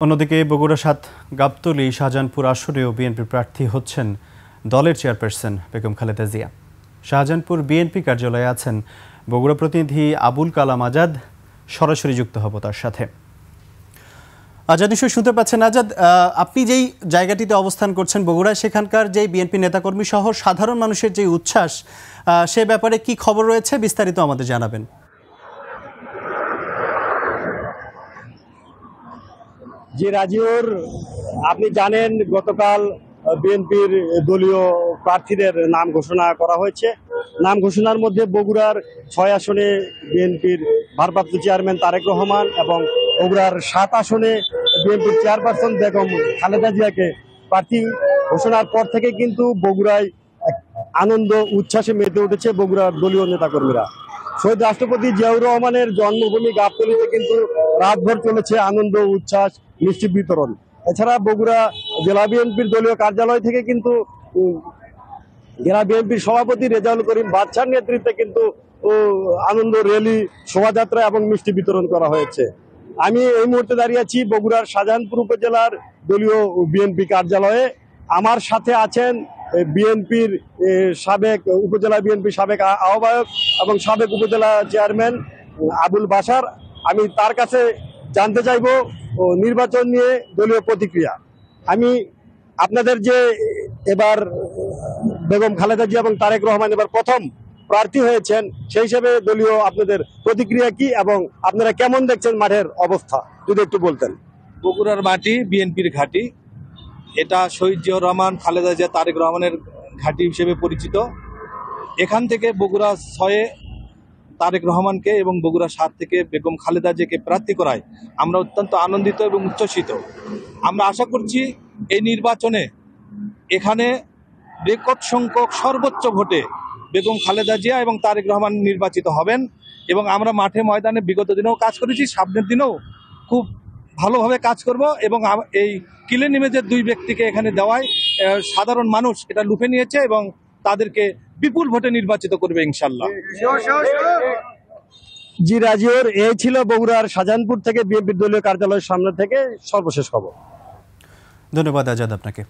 অন্যদিকে বগুড়া ৭ গাবতলী শাহজাহানপুর আসনেও বিএনপি প্রার্থী হচ্ছেন দলের চেয়ারপারসন বেগম খালেদা জিয়া। শাহজাহানপুর বিএনপি কার্যালয়ে আছেন বগুড়া প্রতিনিধি আবুল কালাম আজাদ। সরাসরি যুক্ত হব তার সাথে। আজাদ, নিশ্চয়ই শুনতে পাচ্ছেন। আজাদ, আপনি যেই জায়গাটিতে অবস্থান করছেন বগুড়ায়, সেখানকার যে বিএনপি নেতাকর্মী সহ সাধারণ মানুষের যে উচ্ছ্বাস, সে ব্যাপারে কি খবর রয়েছে বিস্তারিত আমাদের জানাবেন। যে রাজিউর, আপনি জানেন গতকাল বিএনপির দলীয় প্রার্থীদের নাম ঘোষণা করা হয়েছে। নাম ঘোষণার মধ্যে বগুড়ার ৬ আসনে বিএনপির ভারপ্রাপ্ত চেয়ারম্যান তারেক রহমান এবং বগুড়ার ৭ আসনে বিএনপির চেয়ারপারসন বেগম খালেদা জিয়াকে প্রার্থী ঘোষণার পর থেকে কিন্তু বগুড়ায় আনন্দ উচ্ছ্বাসে মেতে উঠেছে বগুড়ার দলীয় নেতাকর্মীরা। শহীদ রাষ্ট্রপতি জিয়াউর রহমানের জন্মভূমি গাবতলীতে কিন্তু রাতভর চলেছে আনন্দ উচ্ছ্বাস, মিষ্টি বিতরণ। এছাড়া বগুড়া জেলা বিএনপির দলীয় কার্যালয় থেকে কিন্তু জেলা বিএনপির সভাপতি রেজাউল করিম বাদশার নেতৃত্বে কিন্তু আনন্দ র্যালি, শোভাযাত্রা এবং মিষ্টি বিতরণ করা হয়েছে। আমি এই মুহূর্তে দাঁড়িয়ে আছি বগুড়ার শাহজাহানপুর উপজেলার দলীয় বিএনপি কার্যালয়ে। আমার সাথে আছেন বিএনপির সাবেক উপজেলা বিএনপির সাবেক আহ্বায়ক এবং সাবেক উপজেলা চেয়ারম্যান আবুল বাশার। আমি তার কাছে জানতে চাইব নির্বাচন নিয়ে দলীয় প্রতিক্রিয়া। আমি আপনাদের যে এবার বেগম খালেদা জিয়া এবং তারেক রহমান এবার প্রথম প্রার্থী হয়েছেন, সেই হিসেবে দলীয় আপনাদের প্রতিক্রিয়া কি এবং আপনারা কেমন দেখছেন মাঠের অবস্থা, যদি একটু বলতেন। বগুড়ার মাটি বিএনপির ঘাঁটি। এটা শহীদ জিয়াউর রহমান, খালেদা জিয়া, তারেক রহমানের ঘাঁটি হিসেবে পরিচিত। এখান থেকে বগুড়া ৬-এ তারেক রহমানকে এবং বগুড়া ৭ থেকে বেগম খালেদা জিয়াকে প্রার্থী করায় আমরা অত্যন্ত আনন্দিত এবং উচ্ছ্বসিত। আমরা আশা করছি এই নির্বাচনে এখানে রেকর্ড সংখ্যক সর্বোচ্চ ভোটে বেগম খালেদা জিয়া এবং তারেক রহমান নির্বাচিত হবেন। এবং আমরা মাঠে ময়দানে বিগত দিনেও কাজ করেছি, সামনের দিনেও খুব ভালোভাবে কাজ করব। এবং এই কিলেন ইমেজের 2 ব্যক্তিকে এখানে দেওয়ায় সাধারণ মানুষ এটা লুফে নিয়েছে এবং তাদেরকে বিপুল ভোটে নির্বাচিত করবে ইনশাল্লাহ। জি রাজিউর, এই ছিল বগুড়ার শাহজাহানপুর থেকে বিএনপির দলীয় কার্যালয়ের সামনে থেকে সর্বশেষ খবর। ধন্যবাদ আজাদ আপনাকে।